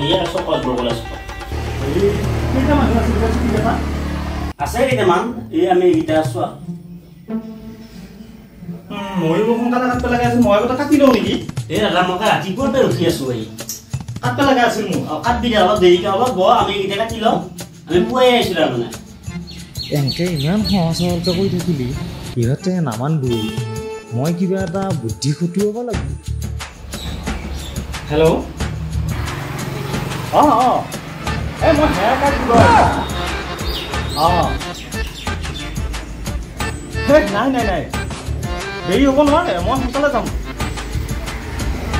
ইয়া সকাল বগলা সকাল কেইটা মানুহ আছে কেইটা আছে কেইটামান এই আমি এইকেইটা আছো মই সোনকালে কাটব লাগে আছে মই কথা কাটি লওঁ নেকি এই দাদা মই ৰাতিপুৱাতে উঠি আছো এই কাটব লাগে আছিল মোক কাট দিলে অলপ দেৰিকে অলপ ব আমি এইকেইটা কাটি লওঁ আমি পুৱাই আহিছিলোঁ আৰু মানে এনেকৈ ইমান সহজ সৰলকৈ কৰি থাকিলি সিহঁতে নামানবই মই কিবা এটা বুদ্ধি খটুৱাব লাগিব হেল্ল' এই মই হেয়াৰ কাট দিব নাই দেৰি হ'ব নোৱাৰে মই সোনকালে যাম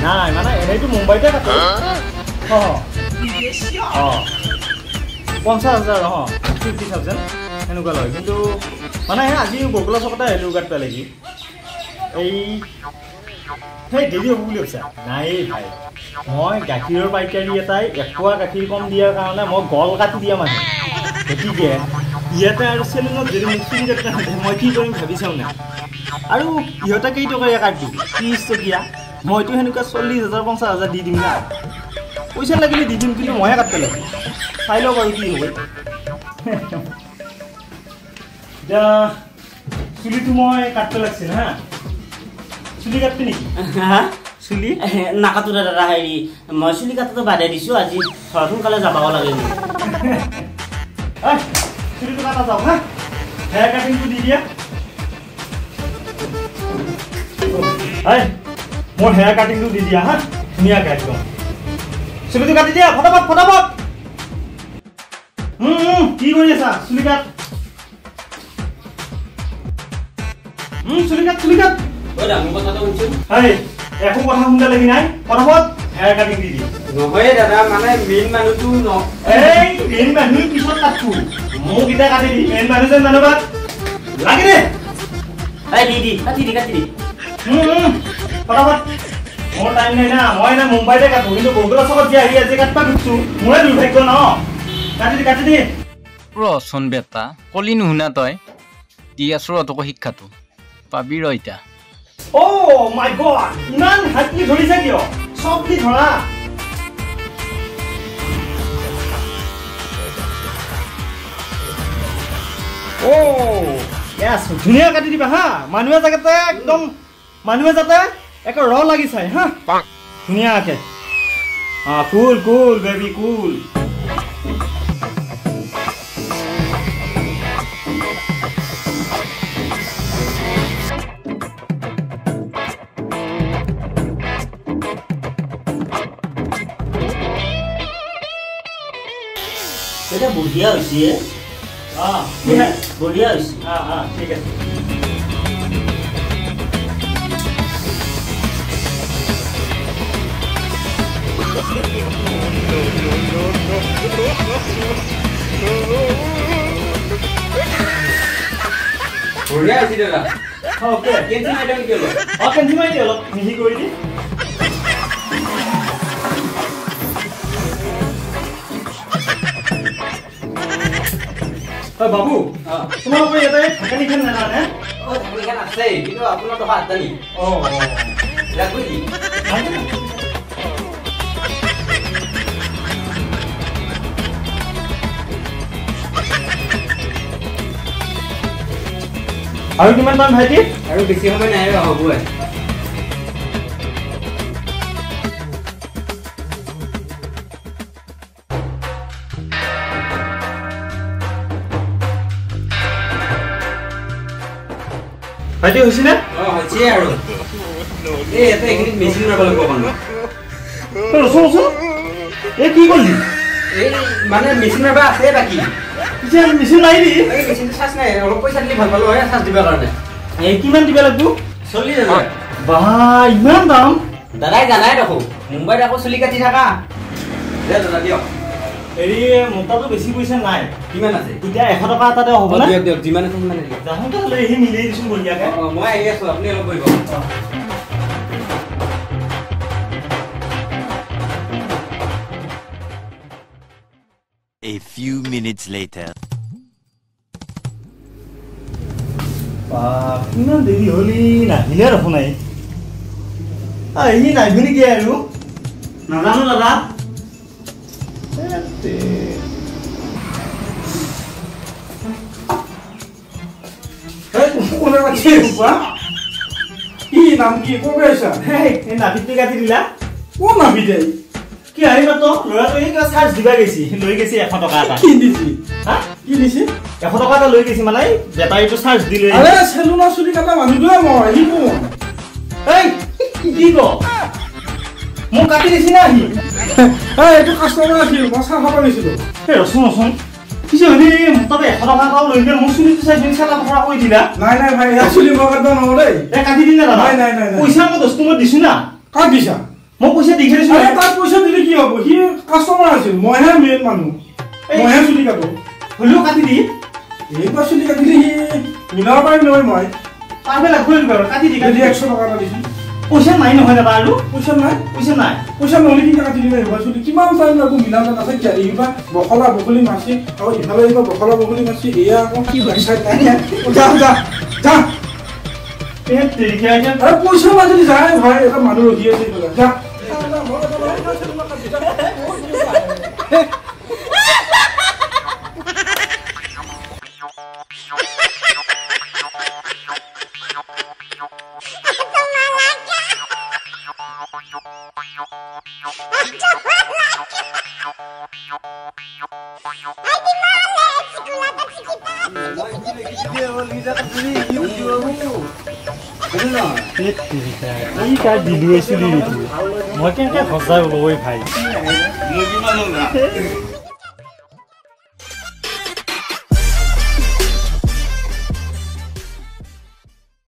নাই মানে এনেইতো মুম্বাইতে কাটো 50,000 50,000 এনেকুৱা লয় কিন্তু মানে আজি বগলা চকতে আহিলোঁ গাত পেলাইছি সেই দেৰি হ'ব বুলি কৈছে নাই ভাই মই গাখীৰৰ পাইকাৰী এটাই 1 পোৱা গাখীৰ কম দিয়াৰ কাৰণে মই গল কাটি দিয়া মানুহ গতিকে ইয়াতে আৰু চেলুনত যদি মোক চুলি কাটি নাথাকে মই কি কৰিম ভাবি চাওঁ নাই আৰু ইহঁতে কেইটকাৰীয়া কাটি 30 টকীয়া মইতো সেনেকুৱা 40,000 50,000 দি দিম না পইচা লাগিলে দি দিম কিন্তু মইহে কাট পেলাম চাই লওক আৰু কি হ'ব এতিয়া চুলিটো মই কাটব লাগিছিল হা চুলি কাটবি নেকি হা চুলি নাকাটো দাদা হেৰি মই চুলি কাটাটো বাদে দিছোঁ আজি সোনকালে যাবাও লাগে চুলিটো কাটা যাওক হা হেয়াৰ কাটিংটো দি দিয়া মোৰ হেয়াৰ কাটিংটো দি দিয়া হা ধুনীয়াকৈ একদম চুলিটো কাটি দিয়া ফটাফট কি কৰি আছা চুলি কাট চুলি কাট একো কথা শুনিব লাগি নাই ফটাফট হেয়াৰ কাটিং দি দিয়া নহয় দাদা মানে মেইন মানুহটো মেইন মানুহ পিছত কাটছো মোক এতিয়া কাটি দি মেইন মানুহ যেন মানুহবাদ লাগি দে দি কাটি দি ফটাফট মোৰ টাইম নাই না মই না মুম্বাইতে কাটো কিন্তু বগলা চকত যে আহি আজি কাটবা খুজিছো মোৰে দুৰ্ভাগ্য ন কাটি দি ৰচোন বেটা কলি নুশুনা তই দি আছো তোকো শিক্ষাটো পাবি ৰ এতিয়া মাই গড ইমান হাতলি ধৰিছে কিয় চব কি ধৰা ধুনীয়া কাটি দিবা হা মানুহে যাতে একদম একো ৰ লাগি চাই হা ধুনীয়াকে কুল বেবি কুল এটা বঢ়িয়া হৈছে বঢ়িয়া হৈছে ঠিক আছে বঢ়িয়া হৈছে দাদা অ'কে কেঞ্চি মাৰি দিম কিয় কেঞ্চি মাৰি দিয়া অলপ মিহি কৰি দি বাবু তোমালোকৰ ইয়াতে ঢাকানিখন নাজানে ঢাকনিখন আছে কিন্তু আপোনাৰ টকা আছে নি ৰাখো নি আৰু কিমান মান ভাইটি আৰু বেছি সময় নাই হ'বই ভাইটি হৈছে নে হৈছে আৰু এই এটা এইখিনি মেচিন মাৰিব লাগিব ৰচোন কি কৰিলি এই মানে মেচিন মাৰিব আছে বাকী মেচিন মাৰি দি মেচিনটো চাৰ্জ নাই অলপ পইচা দিলে ভাল পালো হয় চাৰ্জ দিবৰ কাৰণে কিমান দিব লাগিব 40,000 বাহ ইমান দাম দাদাই জানাই দেখো মুম্বাইত আকৌ চুলি কাটি থাকা দে দাদা দিয়ক হেৰি মোটাটো বেছি পইচা নাই কিমান আছে এতিয়া 100 টকা এটাতে হ'ব না দিয়ক যিমান আছে সিমান দিয়ক জাহোঁতে হ'লে এই মিলাই দিছোঁ বঢ়িয়াকৈ মই আহি আছোঁ আপুনি অলপ বহিব A few minutes later. কিমান দেৰি হ'লি নাহিলে দেখোন নাই আহি নাহিবি নেকি আৰু নাজানো দাদা কি নাম কি কবে আছা এই নাভিটো কাটি দিলা কোন নাভি দে কি আহি মাত্ৰ ল'ৰাটো এই কিবা চাৰ্জ দিবা গৈছি লৈ গৈছি 100 টকা এটা কি দিছি হা কি দিছি 100 টকা এটা লৈ গৈছি মানে বেটাৰীটো চাৰ্জ দিলে আৰে চেলুনা চুলি কাটা মানুহটোৱে মই হি কোন এই কি ক মোক কাটি দিছি না হি এই এইটো কাষ্টমাৰ আছিল মই চাহ খাব গৈছিলো এই ৰচোন কিছে হলি তবে 100 টকা এটাও লৈ গেল মোক চুলিটো চাই দিন চালা কৰা কৈ দিলা নাই নাই ভাই এই চুলি মই কাটবা নৰে এই কাটি দিন না নাই নাই নাই পইচা মই 10 মই দিছো না কাট দিছা মই পইচা দি খেলিছো আৰে তাত পইচা দিলে কি হ'ব হি কাষ্টমাৰ আছিল মইহে মেইন মানুহ মইহে চুলি কাটো হলিও কাটি দি এইবাৰ চুলি কাটিলে হি মিলাব পাৰিম নহয় মই পাৰবে লাগব বাৰু কাটি দি কাটি 100 টকা এটা দিছো পইচা নাই নহয় না বাৰু পইচা নাই পইচা নহলে কি কাটি দিলে এইবাৰ চুলি কিমান টাইম লাগব মিলাব নাথাকে কি এইবা বখলা বখলি মাছি আৰু ইফালে এইবা বখলা বখলি মাছি এয়া আকৌ কি সাইড নাই যা যা যা এই তেৰিকা আইছা আৰে পয়সা মাজলি যায় ভাই এটা মানুষ ৰহি আছে বলে যা এই কাৰ দিলো চুলি মই কেনেকৈ সজাই ওলাই ভাই